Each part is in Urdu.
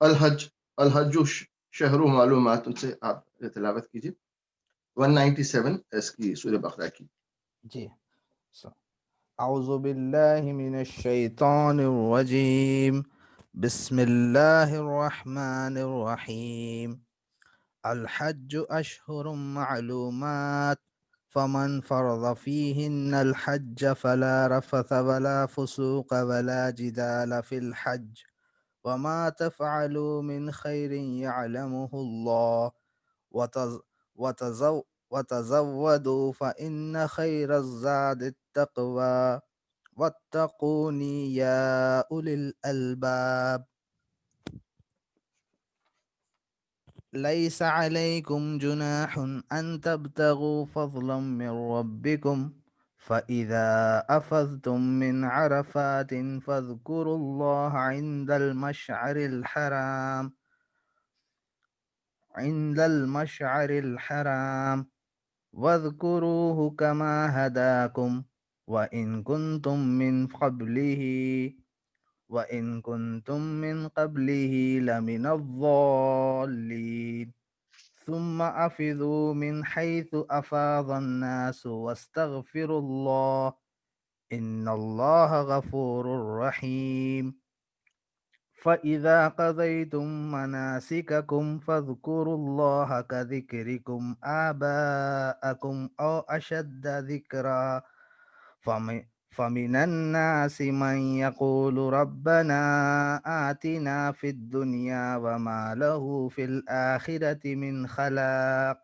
الحج الحج شہر معلومات، ان سے آپ تلاوت کیجیے 197 اس کی سورہ بقرہ کی. جی. اعوذ باللہ من الشیطان الرجیم، بسم اللہ الرحمن الرحیم. الحج اشہر معلومات، فمن فرض فیہن الحج فلا رفث ولا فسوق ولا جدال فی الحج، وما تفعلوا من خیر یعلمہ اللہ، وتزودوا فإن خیر الزاد التقوى واتقوني يا أولي الألباب. ليس عليكم جناح أن تبتغوا فضلا من ربكم، فإذا أفضتم من عرفات فاذكروا الله عند المشعر الحرام واذكروه كما هداكم وإن كنتم من قبله لمن الضالين. ثم أفيضوا من حيث أفاض الناس واستغفروا الله إن الله غفور رحيم. فإذا قضيتم مناسككم فاذكروا الله كذكركم آباءكم أو أشد ذكرا. فمن الناس من يقول ربنا آتنا في الدنيا وما له في الآخرة من خلاق،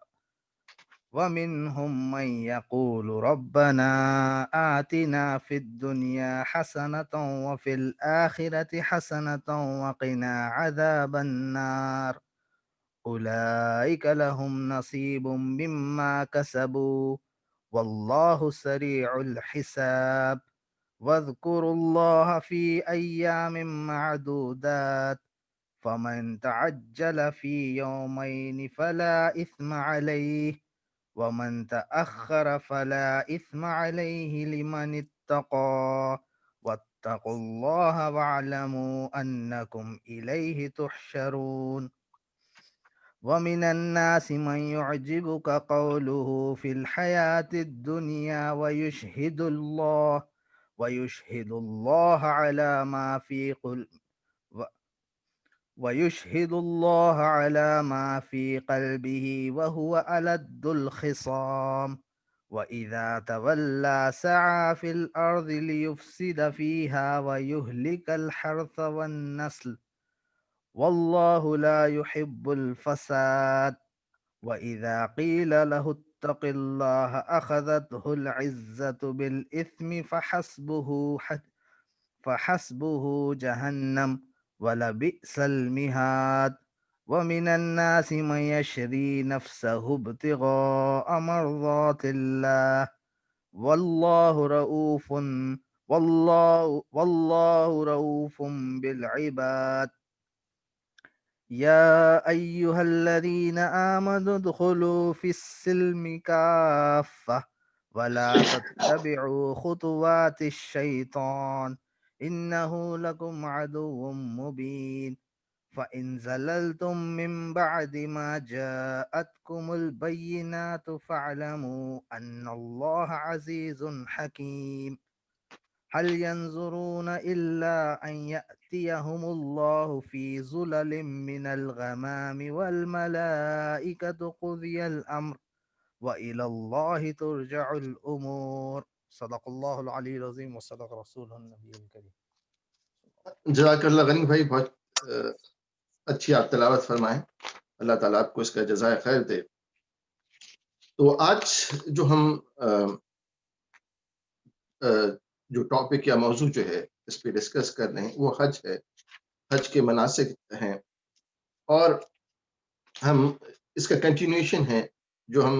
ومنهم من يقول ربنا آتنا في الدنيا حسنة وفي الآخرة حسنة وقنا عذاب النار. أولئك لهم نصيب مما كسبوا والله سريع الحساب. واذكروا الله في أيام معدودات، فمن تعجل في يومين فلا إثم عليه، ومن تأخر فلا إثم عليه لمن اتقى. واتقوا الله واعلموا أنكم إليه تحشرون. ومن الناس من يعجبك قوله في الحياة الدنيا ويشهد الله على ما في قلبه وهو ألد الخصام. وإذا تولى سعى في الأرض ليفسد فيها ويهلك الحرث والنسل والله لا يحب الفساد. وإذا قيل له اتق الله أخذته العزة بالإثم فحسبه جهنم ولبئس المهاد. ومن الناس من يشري نفسه ابتغاء مرضات الله والله رؤوف بالعباد. يا أيها الذين آمنوا ادخلوا في السلم كافة ولا تتبعوا خطوات الشيطان إنه لكم عدو مبين. فإن زللتم من بعد ما جاءتكم البينات فاعلموا أن الله عزيز حكيم. هل ينظرون إلا أن يأتيهم الله في ظلل من الغمام والملائكة قضي الأمر وإلى الله ترجع الأمور. صدق الله العلي العظيم وصدق رسوله النبي الكريم. جزاک اللہ غنی بھائی، بہت اچھی آپ تلاوت فرمائیں، اللہ تعالیٰ آپ کو اس کا جزائے خیر دے. تو آج جو ہم جو ٹاپک یا موضوع جو ہے اس پہ ڈسکس کر رہے ہیں وہ حج ہے، حج کے مناسک ہیں، اور ہم اس کا کنٹینیوشن ہے جو ہم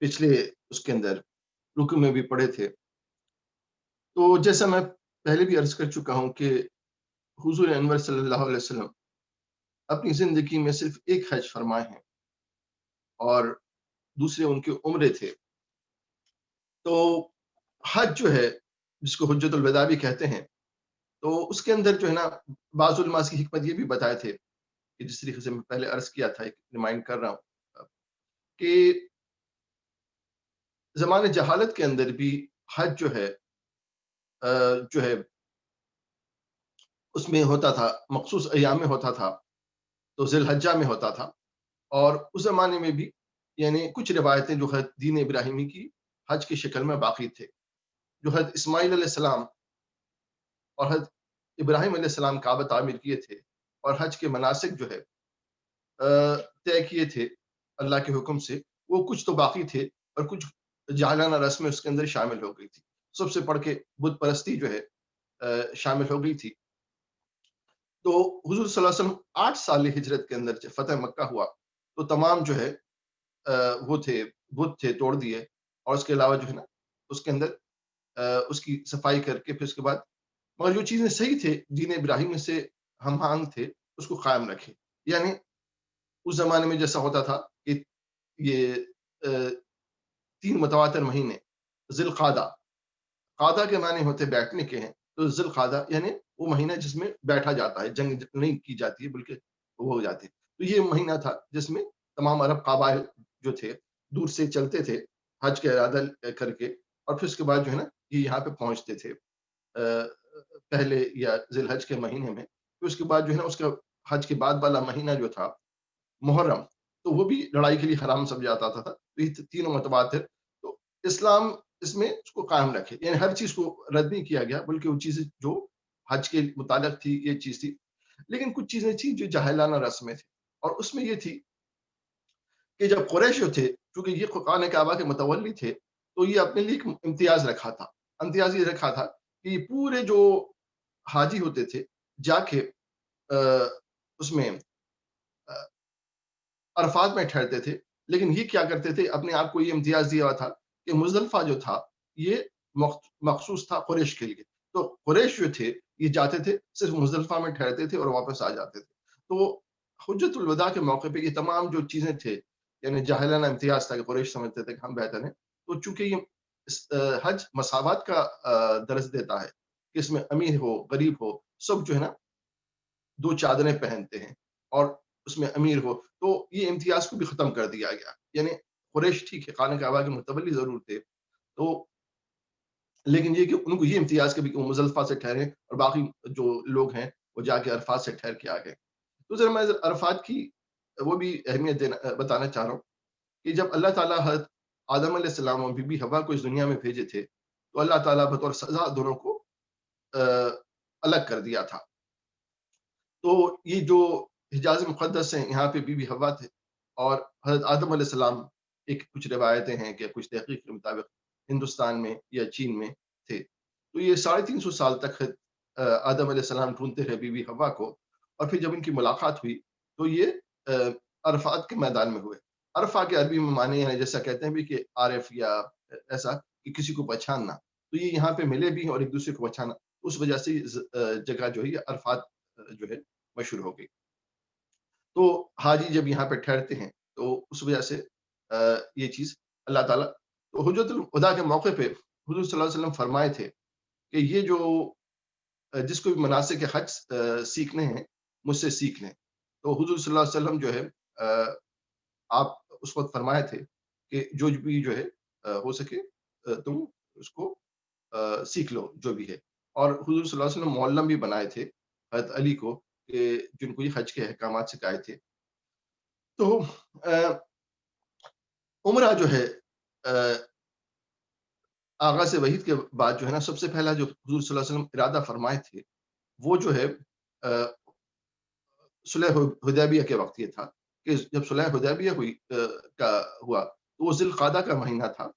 پچھلے اس کے اندر رکو میں بھی پڑھے تھے. تو جیسا میں پہلے بھی عرض کر چکا ہوں کہ حضور انور صلی اللہ علیہ وسلم اپنی زندگی میں صرف ایک حج فرمائے ہیں اور دوسرے ان کے عمرے تھے. تو حج جو ہے جس کو حجت الوداع بھی کہتے ہیں، تو اس کے اندر جو ہے نا بعض علماء کی حکمت یہ بھی بتائے تھے کہ جس طریقے سے میں پہلے عرض کیا تھا، ایک ریمائنڈ کر رہا ہوں کہ زمانے جہالت کے اندر بھی حج جو ہے اس میں ہوتا تھا، مخصوص ایام میں ہوتا تھا، تو ذی الحجہ میں ہوتا تھا. اور اس زمانے میں بھی یعنی کچھ روایتیں جو ہے دین ابراہیمی کی حج کی شکل میں باقی تھے. جو حضرت اسماعیل علیہ السلام اور حضرت ابراہیم علیہ السلام کعبہ تعمیر کیے تھے، اور حج کے مناسک جو ہے طے کیے تھے اللہ کے حکم سے، وہ کچھ تو باقی تھے اور کچھ جاہلانہ رسمیں اس کے اندر شامل ہو گئی تھی. سب سے پڑھ کے بت پرستی جو ہے شامل ہو گئی تھی. تو حضور صلی اللہ علیہ وسلم 8 سال ہجرت کے اندر جب فتح مکہ ہوا تو تمام جو ہے وہ تھے بت تھے توڑ دیے، اور اس کے علاوہ جو ہے نا اس کے اندر اس کی صفائی کر کے پھر اس کے بعد مگر جو چیزیں صحیح تھے دین ابراہیم سے ہم آہنگ تھے اس کو قائم رکھے. یعنی اس زمانے میں جیسا ہوتا تھا کہ یہ 3 متواتر مہینے ذی القعدہ، قعدہ کے معنی ہوتے بیٹھنے کے ہیں، تو ذی القعدہ یعنی وہ مہینہ جس میں بیٹھا جاتا ہے، جنگ نہیں کی جاتی ہے بلکہ وہ ہو جاتی ہے. تو یہ مہینہ تھا جس میں تمام عرب قبائل جو تھے دور سے چلتے تھے حج کا ارادہ کر کے، اور پھر اس کے بعد جو ہے نا یہ یہاں پہ پہنچتے تھے پہلے یا ذی الحج کے مہینے میں. پھر اس کے بعد جو ہے نا اس کا حج کے بعد والا مہینہ جو تھا محرم، تو وہ بھی لڑائی کے لیے حرام سمجھا جاتا تھا. تو یہ تینوں متواتر، تو اسلام اس میں اس کو قائم رکھے، یعنی ہر چیز کو رد نہیں کیا گیا بلکہ وہ چیزیں جو حج کے متعلق تھی یہ چیز تھی. لیکن کچھ چیزیں تھیں جو جاہلانہ رسمیں تھیں، اور اس میں یہ تھی کہ جب قریش جو تھے چونکہ یہ خانے کعبہ کے متولی تھے تو یہ اپنے لیے ایک امتیاز رکھا تھا. امتیاز یہ رکھا تھا کہ یہ پورے جو حاجی ہوتے تھے جا کے اس میں عرفات میں ٹھہرتے تھے. لیکن یہ کیا کرتے تھے، اپنے آپ کو یہ امتیاز دیا ہوا تھا کہ مزدلفہ جو تھا یہ مخصوص تھا قریش کے لیے. تو قریش جو تھے یہ جاتے تھے صرف مزدلفہ میں ٹھہرتے تھے اور واپس آ جاتے تھے. تو حجت الوداع کے موقع پہ یہ تمام جو چیزیں تھے یعنی جاہلانہ امتیاز تھا کہ قریش سمجھتے تھے کہ ہم بہتر ہیں. تو چونکہ یہ حج مساوات کا درس دیتا ہے کہ اس میں امیر ہو غریب ہو سب جو ہے نا 2 چادریں پہنتے ہیں، اور اس میں امیر ہو، تو یہ امتیاز کو بھی ختم کر دیا گیا. یعنی قریش ٹھیک ہے خانہ کعبہ کے متولی ضرور تھے، تو لیکن یہ کہ ان کو یہ امتیاز کبھی کہ وہ مزدلفہ سے ٹھہرے اور باقی جو لوگ ہیں وہ جا کے عرفات سے ٹھہر کے آ گئے. تو ذرا میں عرفات کی وہ بھی اہمیت بتانا چاہ رہا ہوں کہ جب اللہ تعالیٰ حضرت آدم علیہ السلام اور بی بی حوا کو اس دنیا میں بھیجے تھے تو اللہ تعالیٰ بطور سزا دونوں کو الگ کر دیا تھا. تو یہ جو حجاز مقدس ہیں یہاں پہ بی بی حوا تھے اور حضرت آدم علیہ السلام، ایک کچھ روایتیں ہیں کہ کچھ تحقیق کے مطابق ہندوستان میں یا چین میں تھے. تو یہ 350 سال تک آدم علیہ السلام ڈھونڈتے رہے بی بی حوا کو، اور پھر جب ان کی ملاقات ہوئی تو یہ عرفات کے میدان میں ہوئے. عرفہ کے عربی میں معنی ہے جیسا کہتے ہیں بھی کہ عارف یا ایسا کہ کسی کو پہچاننا. تو یہ یہاں پہ ملے بھی ہیں اور ایک دوسرے کو پہچانا، اس وجہ سے جگہ جو ہے یہ عرفات جو ہے مشہور ہو گئی. تو حاجی جب یہاں پہ ٹھہرتے ہیں تو اس وجہ سے یہ چیز اللہ تعالیٰ، تو حجت الوداع کے موقع پہ حضور صلی اللہ علیہ وسلم فرمائے تھے کہ یہ جو جس کو بھی مناسک حج سیکھنے ہیں مجھ سے سیکھ لیں. تو حضور صلی اللہ علیہ وسلم جو ہے آپ اس وقت فرمائے تھے کہ جو بھی جو ہے ہو سکے تم اس کو سیکھ لو جو بھی ہے. اور حضور صلی اللہ علیہ وسلم معلم بھی بنائے تھے حضرت علی کو کہ جن کو یہ حج کے احکامات سکھائے تھے. تو عمرہ جو ہے آغاز وحید کے بعد جو ہے نا سب سے پہلا جو حضور صلی اللہ علیہ وسلم ارادہ فرمائے تھے وہ جو ہے صلح حدیبیہ کے وقت یہ تھا کہ جب صلح حدیبیہ ہوا تو وہ ذی القعدہ کا مہینہ تھا.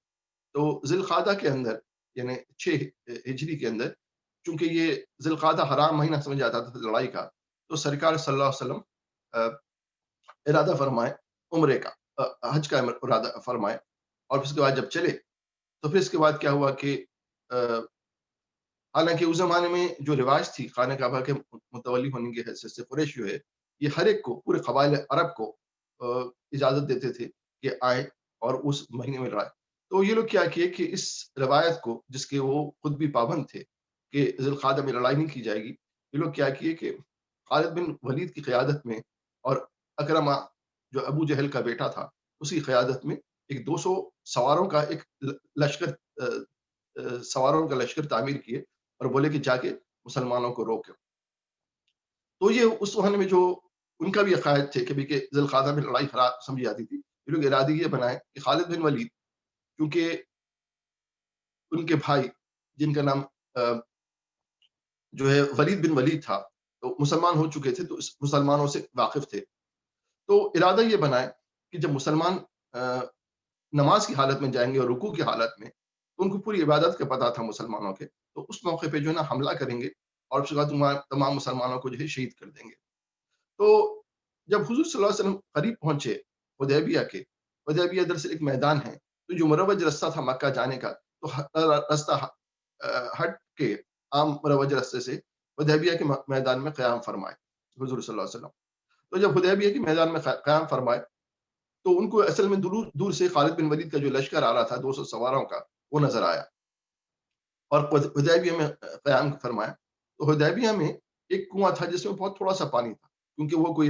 تو ذی القعدہ کے اندر یعنی 6 ہجری کے اندر چونکہ یہ ذی القعدہ حرام مہینہ سمجھ جاتا تھا لڑائی کا، تو سرکار صلی اللہ علیہ وسلم ارادہ فرمائے عمرے کا، حج کا ارادہ فرمائے. اور پھر اس کے بعد جب چلے تو پھر اس کے بعد کیا ہوا کہ حالانکہ اس زمانے میں جو رواج تھی خانہ کعبہ کے متولی ہونے کی حیثیت سے قریش جو ہے یہ ہر ایک کو پورے قبائل عرب کو اجازت دیتے تھے کہ آئے اور اس مہینے میں لڑائے. تو یہ لوگ کیا کیے کہ اس روایت کو جس کے وہ خود بھی پابند تھے کہ ذی القعدہ میں لڑائی نہیں کی جائے گی، یہ لوگ کیا کیے کہ خالد بن ولید کی قیادت میں اور اکرما جو ابو جہل کا بیٹا تھا اس کی قیادت میں ایک 200 سواروں کا ایک لشکر سواروں کا لشکر تعمیر کیے اور بولے کہ جا کے مسلمانوں کو روکے. تو یہ اس زمانے میں جو ان کا بھی عقائد تھے کہ بھی کہ ذی القعدہ میں لڑائی خراب سمجھی جاتی تھی. یہ لوگ ارادے یہ بنائے کہ خالد بن ولید کیونکہ ان کے بھائی جن کا نام جو ہے ولید بن ولید تھا تو مسلمان ہو چکے تھے تو اس مسلمانوں سے واقف تھے. تو ارادہ یہ بنائے کہ جب مسلمان نماز کی حالت میں جائیں گے اور رکوع کی حالت میں تو ان کو پوری عبادت کا پتہ تھا مسلمانوں کے, تو اس موقع پہ جو ہے نا حملہ کریں گے اور اس کے بعد تمام مسلمانوں کو جو ہے شہید کر دیں گے. تو جب حضور صلی اللہ علیہ وسلم قریب پہنچے حدیبیہ کے, حدیبیہ دراصل ایک میدان ہے, تو جو مروج رستہ تھا مکہ جانے کا تو رستہ ہٹ کے عام مروج رستے سے حدیبیہ کے میدان میں قیام فرمائے حضور صلی اللہ علیہ وسلم. تو جب حدیبیہ کے میدان میں قیام فرمائے تو ان کو اصل میں دور سے خالد بن ولید کا جو لشکر آ رہا تھا 200 سواروں کا وہ نظر آیا اور حدیبیہ میں قیام فرمایا. تو حدیبیہ میں ایک کنواں تھا جس میں بہت تھوڑا سا پانی تھا, کیونکہ وہ کوئی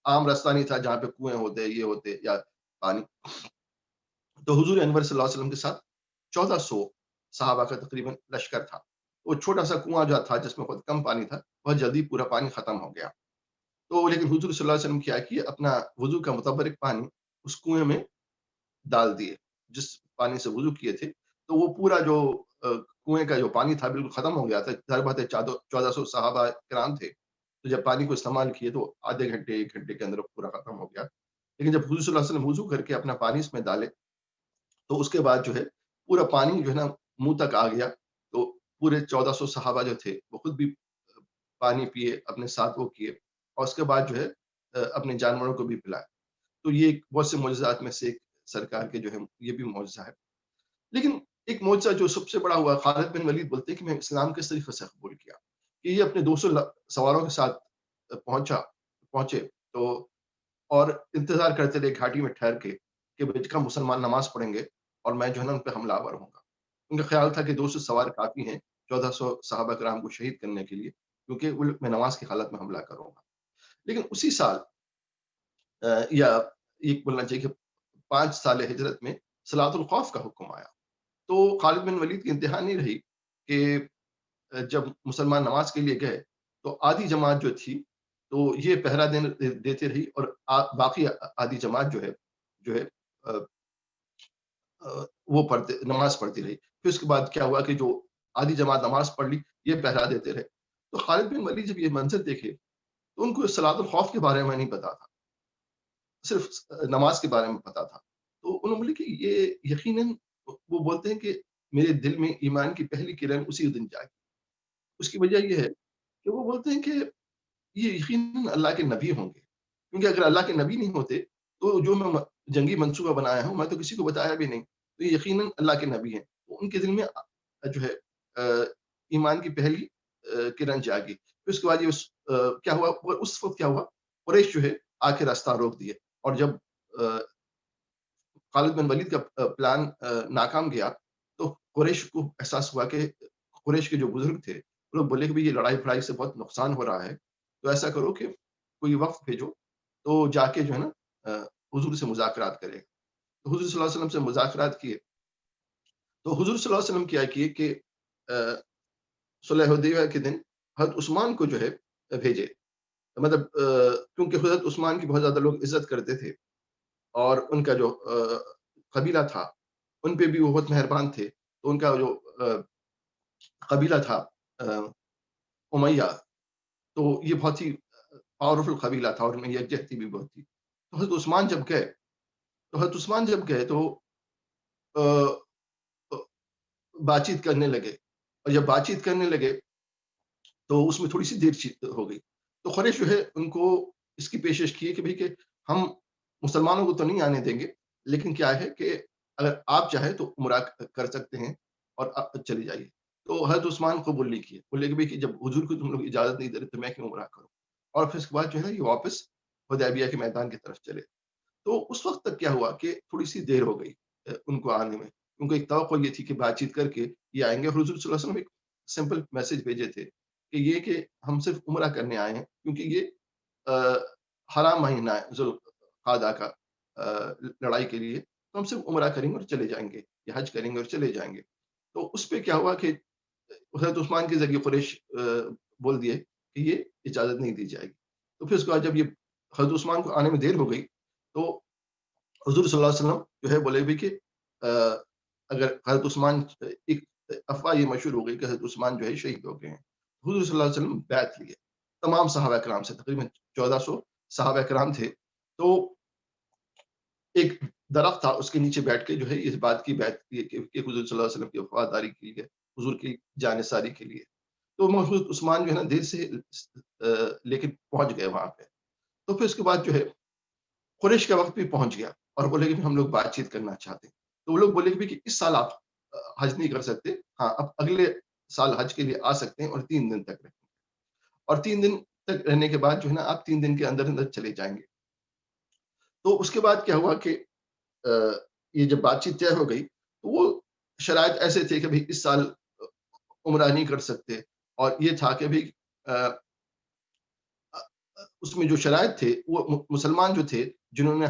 عام رستہ نہیں تھا جہاں پہ کنویں ہوتے یہ ہوتے یا پانی. تو حضور انور صلی اللہ علیہ وسلم کے ساتھ 1400 صحابہ کا تقریباً لشکر تھا. وہ چھوٹا سا کنواں جو تھا جس میں بہت کم پانی تھا بہت جلدی پورا پانی ختم ہو گیا. تو لیکن حضور صلی اللہ علیہ وسلم کیا کہ اپنا وضو کا متبرک پانی اس کنویں میں ڈال دیے جس پانی سے وضو کیے تھے. تو وہ پورا جو کنویں کا جو پانی تھا بالکل ختم ہو گیا تھا. ظاہر بات ہے 1400 صحابہ کرام تھے, تو جب پانی کو استعمال کیے تو آدھے گھنٹے 1 گھنٹے کے اندر پورا ختم ہو گیا. لیکن جب حضور صلی اللہ علیہ وسلم وضو کر کے اپنا پانی اس میں ڈالے تو اس کے بعد جو ہے پورا پانی جو ہے نا منہ تک آ گیا. تو پورے 1400 صحابہ جو تھے وہ خود بھی پانی پیے, اپنے ساتھ وہ کیے اور اس کے بعد جو ہے اپنے جانوروں کو بھی پلائے. تو یہ بہت سے معجزات میں سے ایک سرکار کے جو ہے یہ بھی معجزہ ہے. لیکن ایک معجزہ جو سب سے بڑا ہوا, خالد بن ولید بولتے ہیں کہ میں اسلام کس طریقے سے قبول کیا کہ یہ اپنے 200 سواروں کے ساتھ پہنچے تو اور انتظار کرتے رہے گھاٹی میں ٹھہر کے کہ کب مسلمان نماز پڑھیں گے اور میں جو ہے نا ان پہ حملہ آور ہوں گا. ان کا خیال تھا کہ 200 سوار کافی ہیں 1400 صحابہ کرام کو شہید کرنے کے لیے, کیونکہ میں نماز کی حالت میں حملہ کروں گا. لیکن اسی سال یا یہ بولنا چاہیے کہ 5 سال ہجرت میں صلاۃ الخوف کا حکم آیا. تو خالد بن ولید کی انتہا نہیں رہی کہ جب مسلمان نماز کے لیے گئے تو آدھی جماعت جو تھی تو یہ پہرا دیتے رہی اور باقی آدھی جماعت جو ہے وہ نماز پڑھتی رہی. پھر اس کے بعد کیا ہوا کہ جو آدھی جماعت نماز پڑھ لی یہ پہرا دیتے رہے. تو خالد بن ولید جب یہ منظر دیکھے تو ان کو صلاۃ الخوف کے بارے میں نہیں پتا تھا, صرف نماز کے بارے میں پتا تھا. تو انہوں نے بولی کہ یہ یقیناً وہ بولتے ہیں کہ میرے دل میں ایمان کی پہلی کرن اسی دن جاگی. اس کی وجہ یہ ہے کہ وہ بولتے ہیں کہ یہ یقیناً اللہ کے نبی ہوں گے, کیونکہ اگر اللہ کے نبی نہیں ہوتے تو جو میں جنگی منصوبہ بنایا ہوں میں تو کسی کو بتایا بھی نہیں, تو یہ یقیناً اللہ کے نبی ہیں. تو ان کے دل میں جو ہے ایمان کی پہلی کرن جاگی. پھر اس کے بعد یہ کیا ہوا, اس وقت کیا ہوا, قریش جو ہے آ کے راستہ روک دیے. اور جب خالد بن ولید کا پلان ناکام گیا تو قریش کو احساس ہوا کہ قریش کے جو بزرگ تھے وہ لوگ بولے کہ یہ لڑائی پھڑائی سے بہت نقصان ہو رہا ہے, تو ایسا کرو کہ کوئی وقت بھیجو تو جا کے جو ہے نا حضور سے مذاکرات کرے. تو حضور صلی اللہ علیہ وسلم سے مذاکرات کیے تو حضور صلی اللہ علیہ وسلم کیا کیے کہ صلح حدیبیہ کے دن حضرت عثمان کو جو ہے بھیجے. مطلب کیونکہ حضرت عثمان کی بہت زیادہ لوگ عزت کرتے تھے اور ان کا جو قبیلہ تھا ان پہ بھی وہ بہت مہربان تھے. تو ان کا جو قبیلہ تھا امیہ, تو یہ بہت ہی پاورفل قبیلہ تھا اور ان میں یکجہتی بھی بہت تھی. تو حضرت عثمان جب گئے تو بات چیت کرنے لگے, اور جب بات چیت کرنے لگے تو اس میں تھوڑی سی دیر ہو گئی. تو قریش جو ہے ان کو اس کی پیشکش کی کہ بھئی کہ ہم مسلمانوں کو تو نہیں آنے دیں گے, لیکن کیا ہے کہ اگر آپ چاہیں تو عمرہ کر سکتے ہیں اور آپ چلی جائیے. تو حضرت عثمان قبول نہیں کیے, بولے کہ بھئی کہ جب حضور کو تم لوگ اجازت نہیں دے رہے تو میں کیوں عمرہ کروں. اور پھر اس کے بعد جو ہے یہ واپس حدیبیہ کے میدان کی طرف چلے. تو اس وقت تک کیا ہوا کہ تھوڑی سی دیر ہو گئی ان کو آنے میں, کیونکہ ایک توقع یہ تھی کہ بات چیت کر کے یہ آئیں گے. حضور صلی اللہ علیہ وسلم ایک سمپل میسج بھیجے تھے کہ یہ کہ ہم صرف عمرہ کرنے آئے ہیں, کیونکہ یہ حرام مہینہ ہے ذوالقعدہ کا لڑائی کے لیے، تو ہم صرف عمرہ کریں گے اور چلے جائیں گے یا حج کریں گے اور چلے جائیں گے۔ تو اس پہ کیا ہوا کہ حضرت عثمان کے ذریعے قریش بول دیے کہ یہ اجازت نہیں دی جائے گی۔ تو پھر اس کے بعد جب یہ حضرت عثمان کو آنے میں دیر ہو گئی تو حضور صلی اللہ علیہ وسلم جو ہے بولے بھی کہ اگر حضرت عثمان ایک افواہ یہ مشہور ہو گئی کہ حضرت عثمان جو ہے شہید ہو گئے ہیں۔ حضور صلی اللہ علیہ وسلم بیعت لیے تمام صحابہ کرام سے، تقریباً 1400 صحابہ کرام تھے۔ تو ایک درخت تھا، اس کے نیچے بیٹھ کے جو ہے اس بات کی بیعت کی کہ حضور صلی اللہ علیہ وسلم کی وفاداری کے لیے، حضور کی جانثاری کے لیے۔ تو حضرت عثمان جو ہے نا دیر سے لیکن پہنچ گئے وہاں پہ۔ تو پھر اس کے بعد جو ہے قریش کا وقت بھی پہنچ گیا اور بولے کہ ہم لوگ بات چیت کرنا چاہتے ہیں۔ تو وہ لوگ بولے کہ اس سال آپ حج نہیں کر سکتے، ہاں اب اگلے سال حج کے لیے آ سکتے ہیں اور 3 دن تک رہیں گے، اور 3 دن تک رہنے کے بعد جو ہے نا آپ 3 دن کے اندر اندر چلے جائیں گے۔ تو اس کے بعد کیا ہوا کہ یہ جب بات چیت طے ہو گئی تو وہ شرائط ایسے تھے کہ اس سال عمرہ نہیں کر سکتے، اور یہ تھا کہ اس میں جو شرائط تھے وہ مسلمان جو تھے جنہوں نے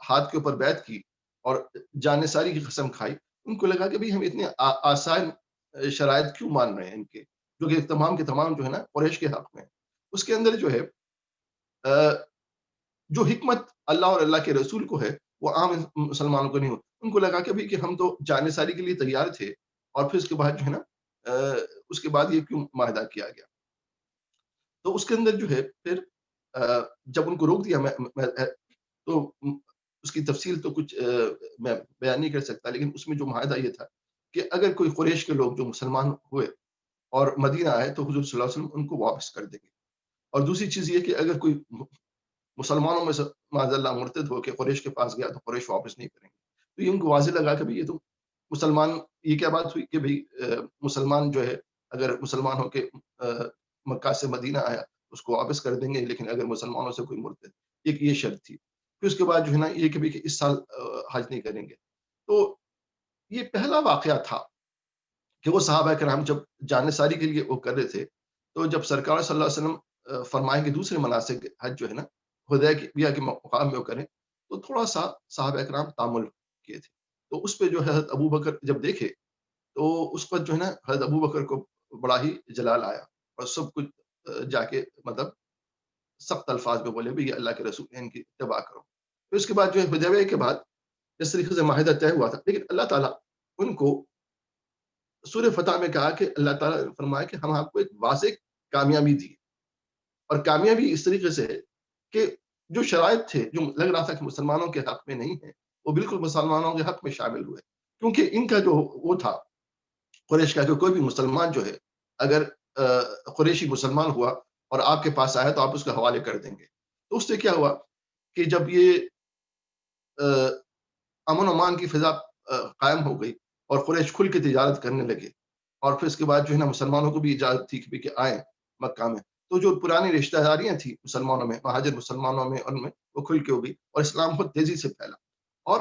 ہاتھ کے اوپر بیعت کی اور جانثاری کی قسم کھائی، ان کو لگا کہ ہم اتنے آسان شرائط کیوں مان رہے ہیں ان کے، جو کہ تمام کے تمام جو ہے نا قریش کے حق میں۔ اس کے اندر جو ہے جو حکمت اللہ اور اللہ کے رسول کو ہے وہ عام مسلمانوں کو نہیں ہوتی۔ ان کو لگا کہ ہم تو جانثاری کے لیے تیار تھے، اور پھر اس کے بعد جو ہے نا اس کے بعد یہ کیوں معاہدہ کیا گیا۔ تو اس کے اندر جو ہے پھر جب ان کو روک دیا تو اس کی تفصیل تو کچھ میں بیان نہیں کر سکتا، لیکن اس میں جو معاہدہ یہ تھا کہ اگر کوئی قریش کے لوگ جو مسلمان ہوئے اور مدینہ آئے تو حضور صلی اللہ علیہ وسلم ان کو واپس کر دیں گے، اور دوسری چیز یہ کہ اگر کوئی مسلمانوں میں سے معاذ اللہ مرتد ہو کے قریش کے پاس گیا تو قریش واپس نہیں کریں گے۔ تو یہ ان کو واضح لگا کہ یہ تو مسلمان، یہ کیا بات ہوئی کہ مسلمان جو ہے اگر مسلمان ہو کے مکہ سے مدینہ آیا اس کو واپس کر دیں گے، لیکن اگر مسلمانوں سے کوئی مرتد، ایک یہ شرط تھی۔ پھر اس کے بعد جو ہے نا یہ کہ اس سال حج نہیں کریں گے۔ تو یہ پہلا واقعہ تھا کہ وہ صحابہ کرام جب جانثاری کے لیے وہ کر رہے تھے، تو جب سرکار صلی اللہ علیہ وسلم فرمائیں کہ دوسرے مناسک حج جو ہے نا حدیبیہ کے مقام میں وہ کریں، تو تھوڑا سا صحابہ کرام تعامل کیے تھے۔ تو اس پہ جو ہے حضرت ابو بکر جب دیکھے تو اس پر جو ہے نا حضرت ابو بکر کو بڑا ہی جلال آیا، اور سب کچھ جا کے مطلب سخت الفاظ میں بولے یہ اللہ کے رسول ہیں، ان کی اتباع کرو۔ پھر اس کے بعد جو ہے حدیبیہ کے بعد اس طریقے سے معاہدہ طے ہوا تھا، لیکن اللہ تعالیٰ ان کو سورہ فتح میں کہا کہ اللہ تعالیٰ نے فرمایا کہ ہم آپ کو ایک واضح کامیابی دی، اور کامیابی اس طریقے سے ہے کہ جو شرائط تھے جو لگ رہا تھا کہ مسلمانوں کے حق میں نہیں ہے، وہ بالکل مسلمانوں کے حق میں شامل ہوئے، کیونکہ ان کا جو وہ تھا قریش کا کہ کوئی بھی مسلمان جو ہے اگر قریشی مسلمان ہوا اور آپ کے پاس آیا تو آپ اس کا حوالے کر دیں گے۔ تو اس سے کیا ہوا کہ جب یہ امن و امان کی فضا قائم ہو گئی اور قریش کھل کے تجارت کرنے لگے، اور پھر اس کے بعد جو ہے نا مسلمانوں کو بھی اجازت تھی کہ آئیں مکہ میں، تو جو پرانی رشتہ داریاں تھیں مسلمانوں میں، مہاجر مسلمانوں میں، ان میں وہ کھل کے ہو گئی، اور اسلام بہت تیزی سے پھیلا، اور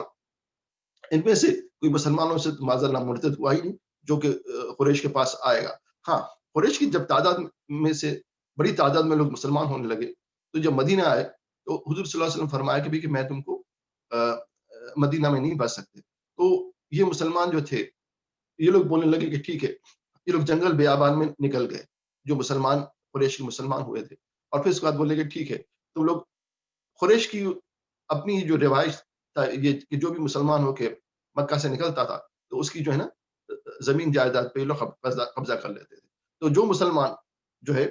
ان میں سے کوئی مسلمانوں سے معاذ اللہ مرتد ہوا ہی نہیں جو کہ قریش کے پاس آئے گا۔ ہاں، قریش کی جب تعداد میں سے بڑی تعداد میں لوگ مسلمان ہونے لگے تو جب مدینہ آئے تو حضور صلی اللہ علیہ وسلم فرمایا کہ میں تم کو مدینہ میں نہیں بچ سکتے۔ تو یہ مسلمان جو تھے یہ لوگ بولنے لگے کہ ٹھیک ہے، یہ لوگ جنگل بیابان میں نکل گئے جو مسلمان قریش کے مسلمان ہوئے تھے، اور پھر اس کے بعد بولے کہ ٹھیک ہے تم لوگ قریش کی اپنی جو روایت تھا یہ کہ جو بھی مسلمان ہو کے مکہ سے نکلتا تھا تو اس کی جو ہے نا زمین جائیداد پہ لوگ قبضہ کر لیتے تھے۔ تو جو مسلمان جو ہے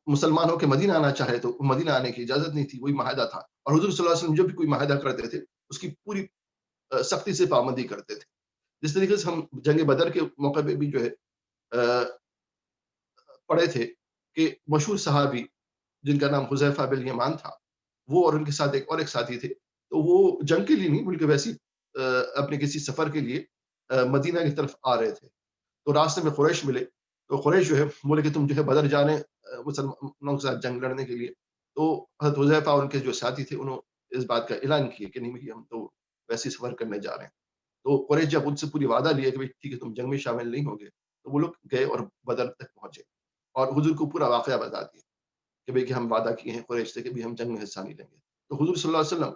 مسلمان ہو کے مدینہ آنا چاہے تو مدینہ آنے کی اجازت نہیں تھی، وہی معاہدہ تھا، اور حضور صلی اللہ علیہ وسلم جو بھی کوئی معاہدہ کرتے تھے اس کی پوری سختی سے پابندی کرتے تھے۔ جس طریقے سے ہم جنگ بدر کے موقع پہ بھی جو ہے پڑھے تھے کہ مشہور صحابی جن کا نام حذیفہ بن یمان تھا، وہ اور ان کے ساتھ ایک ساتھی تھے، تو وہ جنگ کے لیے نہیں بلکہ ویسی اپنے کسی سفر کے لیے مدینہ کی طرف آ رہے تھے۔ تو راستے میں قریش ملے، تو قریش جو ہے بولے کہ تم جو ہے بدر جانے مسلمانوں کے ساتھ جنگ لڑنے کے لیے۔ تو حضرت حذیفہ اور ان کے جو ساتھی تھے انہوں اس بات کا اعلان کیا کہ نہیں ہم تو ویسے سفر کرنے جا رہے ہیں۔ تو قریش جب ان سے پوری وعدہ لیا کہ ٹھیک ہے تم جنگ میں شامل نہیں ہوگے، تو وہ لوگ گئے اور بدر تک پہنچے اور حضور کو پورا واقعہ بتا دیا۔ کہ بھئی کہ ہم وعدہ کیے ہیں قریش سے کہ بھی ہم جنگ میں حصہ نہیں لیں گے۔ تو حضور صلی اللہ علیہ وسلم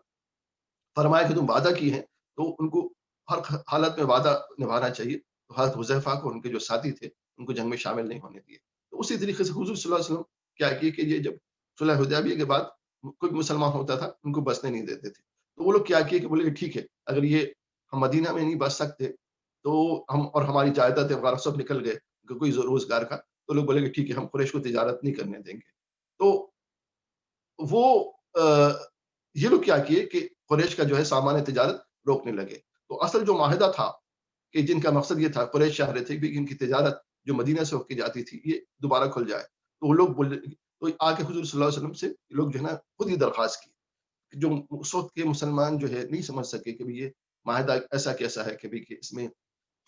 فرمایا کہ تم وعدہ کی ہیں تو ان کو ہر حالت میں وعدہ نبھانا چاہیے۔ تو حضرت حذیفہ کو ان کے جو ساتھی تھے ان کو جنگ میں شامل نہیں ہونے دیے۔ تو اسی طریقے سے حضور صلی اللہ علیہ وسلم کیا کیے کہ یہ جب صلح حدیبیہ کے بعد کوئی مسلمان ہوتا تھا ان کو بسنے نہیں دیتے تھے۔ تو وہ لوگ کیا کیے کہ بولے کہ ٹھیک ہے اگر یہ ہم مدینہ میں نہیں بس سکتے تو ہم اور ہماری جائیداد وغیرہ سب نکل گئے کہ کوئی روزگار کا، تو لوگ بولے کہ ٹھیک ہے ہم قریش کو تجارت نہیں کرنے دیں گے۔ تو وہ یہ لوگ کیا کیے کہ قریش کا جو ہے سامان تجارت روکنے لگے۔ تو اصل جو معاہدہ تھا کہ جن کا مقصد یہ تھا، قریش چاہ رہے تھے کہ ان کی تجارت جو مدینہ سے ہو کے جاتی تھی یہ دوبارہ کھل جائے۔ تو وہ لوگ بولے تو آ کے حضور صلی اللہ علیہ وسلم سے لوگ جو ہے نا خود ہی درخواست کی، جو اس وقت کے مسلمان جو ہے نہیں سمجھ سکے کہ بھی یہ معاہدہ ایسا کیسا ہے کہ بھی کہ اس میں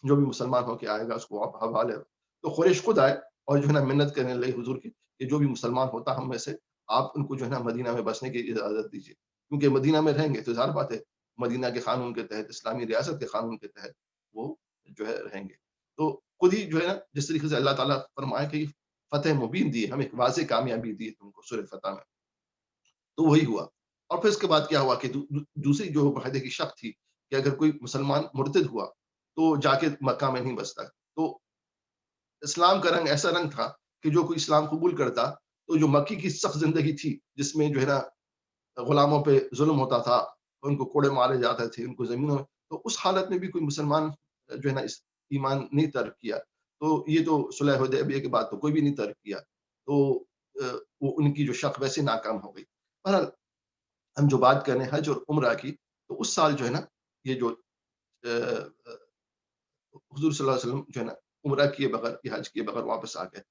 جو بھی مسلمان ہو کے آئے گا اس کو آپ حوالے۔ تو قریش خود آئے اور جو ہے نا منت کرنے لگے حضور کی کہ جو بھی مسلمان ہوتا ہم میں سے آپ ان کو جو ہے نا مدینہ میں بسنے کی اجازت دیجیے، کیونکہ مدینہ میں رہیں گے تو ظاہر بات ہے مدینہ کے قانون کے تحت، اسلامی ریاست کے قانون کے تحت وہ جو ہے رہیں گے۔ تو خود ہی جو ہے نا جس طریقے سے اللہ تعالیٰ فرمائے کہ فتح مبین دی، ہمیں ایک واضح کامیابی دی تم کو سورہ فتح میں، تو وہی ہوا۔ اور پھر اس کے بعد کیا ہوا کہ دوسری جو معاہدے کی شرط تھی کہ اگر کوئی مسلمان مرتد ہوا تو جا کے مکہ میں نہیں بستا۔ تو اسلام کا رنگ ایسا رنگ تھا کہ جو کوئی اسلام قبول کرتا تو جو مکی کی سخت زندگی تھی جس میں جو ہے نا غلاموں پہ ظلم ہوتا تھا، ان کو کوڑے مارے جاتے تھے، ان کو زمینوں میں، تو اس حالت میں بھی کوئی مسلمان جو ہے نا اس ایمان نہیں ترک کیا۔ تو یہ تو صلح حدیبیہ کے بعد تو کوئی بھی نہیں ترک کیا۔ تو وہ ان کی جو شک ویسے ناکام ہو گئی۔ بہرحال ہم جو بات کر رہے ہیں حج اور عمرہ کی، تو اس سال جو ہے نا یہ جو حضور صلی اللہ علیہ وسلم جو ہے نا عمرہ کیے بغیر یا حج کیے بغیر واپس آ گئے۔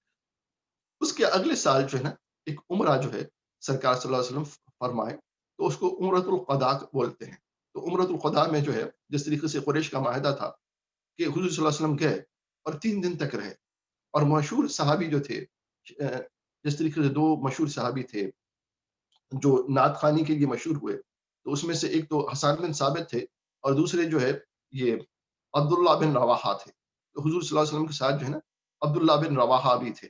اس کے اگلے سال جو ہے نا ایک عمرہ جو ہے سرکار صلی اللہ علیہ وسلم فرمائے تو اس کو عمرۃ القضاء بولتے ہیں۔ تو عمرۃ القضاء میں جو ہے جس طریقے سے قریش کا معاہدہ تھا کہ حضور صلی اللہ علیہ وسلم گئے اور 3 دن تک رہے، اور مشہور صحابی جو تھے جس طریقے سے 2 مشہور صحابی تھے جو نعت خوانی کے لیے مشہور ہوئے، تو اس میں سے ایک تو حسان بن ثابت تھے اور دوسرے جو ہے یہ عبداللہ بن رواحہ تھے۔ تو حضور صلی اللہ علیہ وسلم کے ساتھ جو ہے نا عبداللہ بن رواحہ بھی تھے،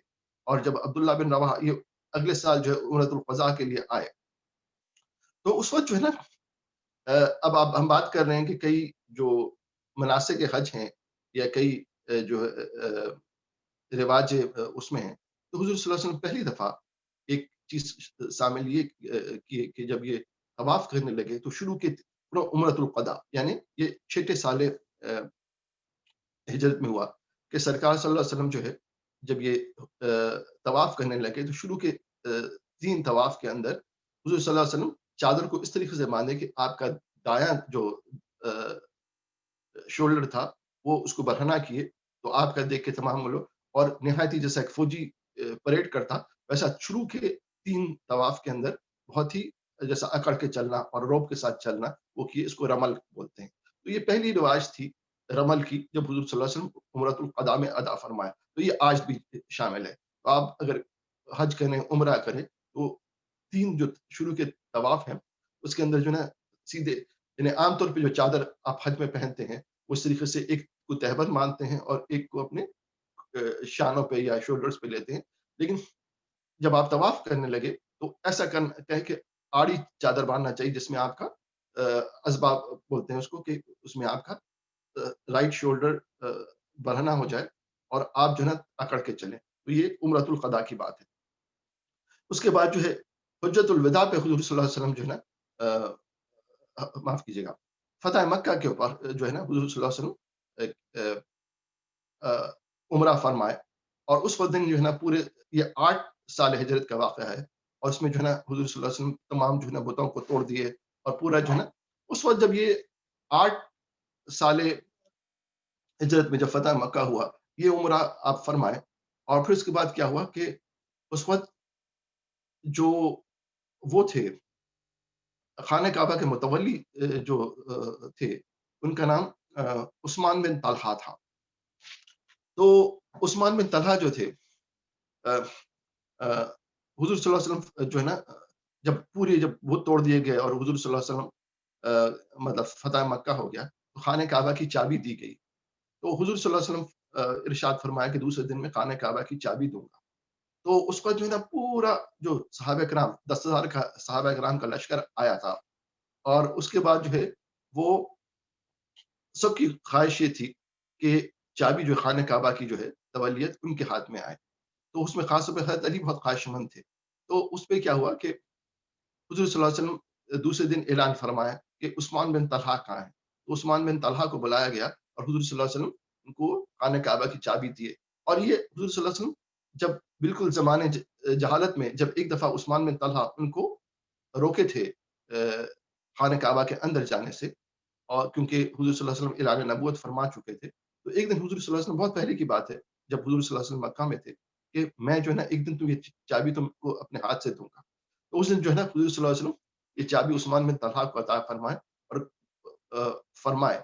اور جب عبداللہ بن رواحہ یہ اگلے سال جو ہے عمرۃ القضاء کے لیے آئے تو اس وقت جو ہے نا اب ہم بات کر رہے ہیں کہ کئی جو مناسک حج ہیں یا کئی جو رواج اس میں ہیں، تو حضور صلی اللہ علیہ وسلم پہلی دفعہ ایک چیز شامل یہ کیے کہ جب یہ طواف کرنے لگے تو شروع کے پورا عمرۃ القضاء یعنی یہ چھٹے سال ہجرت میں ہوا کہ سرکار صلی اللہ علیہ وسلم جو ہے جب یہ طواف کرنے لگے تو شروع کے 3 طواف کے اندر حضور صلی اللہ علیہ وسلم چادر کو اس طریقے سے باندھے کہ آپ کا دایاں جو شولڈر تھا وہ اس کو برہنہ کیے، تو آپ کا دیکھ کے تمام لوگ، اور نہایت ہی جیسا ایک فوجی پریڈ کرتا ویسا شروع کے 3 طواف کے اندر بہت ہی جیسا اکڑ کے چلنا اور روب کے ساتھ چلنا وہ کیے، اس کو رمل بولتے ہیں۔ تو یہ پہلی رواج تھی رمل کی جب حضور صلی اللہ علیہ وسلم عمرۃ القضاء میں ادا فرمایا، تو یہ آج بھی شامل ہے۔ تو آپ اگر حج کریں عمرہ کریں تو 3 جو شروع کے طواف ہیں اس کے اندر جو ہے نا سیدھے یعنی عام طور پہ جو چادر آپ حج میں پہنتے ہیں اس طریقے سے ایک کو تہبند مانتے ہیں اور ایک کو اپنے شانوں پہ یا شولڈرز پہ لیتے ہیں، لیکن جب آپ طواف کرنے لگے تو ایسا کہہ کہ آڑی چادر باندھنا چاہیے جس میں آپ کا اسباب بولتے ہیں اس کو کہ اس میں آپ کا رائٹ شولڈر برہنہ ہو جائے اور آپ جو ہے نا اکڑ کے چلیں، تو یہ عمرۃ القضاء کی بات ہے۔ اس کے بعد جو ہے حجۃ الوداع پہ حضور صلی اللہ علیہ وسلم جو ہے نا معاف کیجیے گا فتح مکہ کے اوپر جو ہے نا حضور صلی اللہ علیہ وسلم ایک عمرہ فرمائے، اور اس وقت دن جو ہے نا پورے یہ 8 سال ہجرت کا واقعہ ہے، اور اس میں جو ہے نا حضور صلی اللہ علیہ وسلم تمام جو ہے نا بتوں کو توڑ دیے، اور پورا جو ہے نا اس وقت جب یہ 8 سال ہجرت میں جب فتح مکہ ہوا یہ عمرہ آپ فرمائے، اور پھر اس کے بعد کیا ہوا کہ اس وقت جو وہ تھے خانہ کعبہ کے متولی جو تھے ان کا نام عثمان بن طلحہ تھا۔ تو عثمان بن طلحہ جو تھے حضور صلی اللہ علیہ وسلم جو ہے نا جب وہ توڑ دیے گئے اور حضور صلی اللہ علیہ وسلم مطلب فتح مکہ ہو گیا تو خانہ کعبہ کی چابی دی گئی، تو حضور صلی اللہ علیہ وسلم ارشاد فرمایا کہ دوسرے دن میں خانہ کعبہ کی چابی دوں گا۔ تو اس کا جو ہے نا پورا جو صحابہ کرام 10,000 کا صحابہ کرام کا لشکر آیا تھا، اور اس کے بعد جو ہے وہ سب کی خواہش یہ تھی کہ چابی جو خانہ کعبہ کی جو ہے تولیت ان کے ہاتھ میں آئے. تو اس میں خاص طور پہ حضرت علی بہت خواہش مند تھے. تو اس پہ کیا ہوا کہ حضور صلی اللہ علیہ وسلم دوسرے دن اعلان فرمایا کہ عثمان بن طلحہ کہاں ہے. تو عثمان بن طلحہ کو بلایا گیا اور حضور صلی اللہ علیہ وسلم ان کو خانہ کعبہ کی چابی دیے. اور یہ حضور صلی اللہ علیہ وسلم جب بالکل زمانے جہالت میں جب ایک دفعہ عثمان بن طلحہ ان کو روکے تھے خانہ کعبہ کے اندر جانے سے، اور کیونکہ حضور صلی اللہ علیہ وسلم اعلان نبوت فرما چکے تھے. تو ایک دن حضور صلی اللہ علیہ وسلم، بہت پہلے کی بات ہے جب حضور صلی اللہ علیہ وسلم مکہ میں تھے، کہ میں جو ہے نا ایک دن تم یہ چابی تم کو اپنے ہاتھ سے دوں گا. تو اس دن جو ہے نا حضور صلی اللہ علیہ وسلم یہ چابی عثمان بن طلحہ کو عطا فرمائے اور فرمائے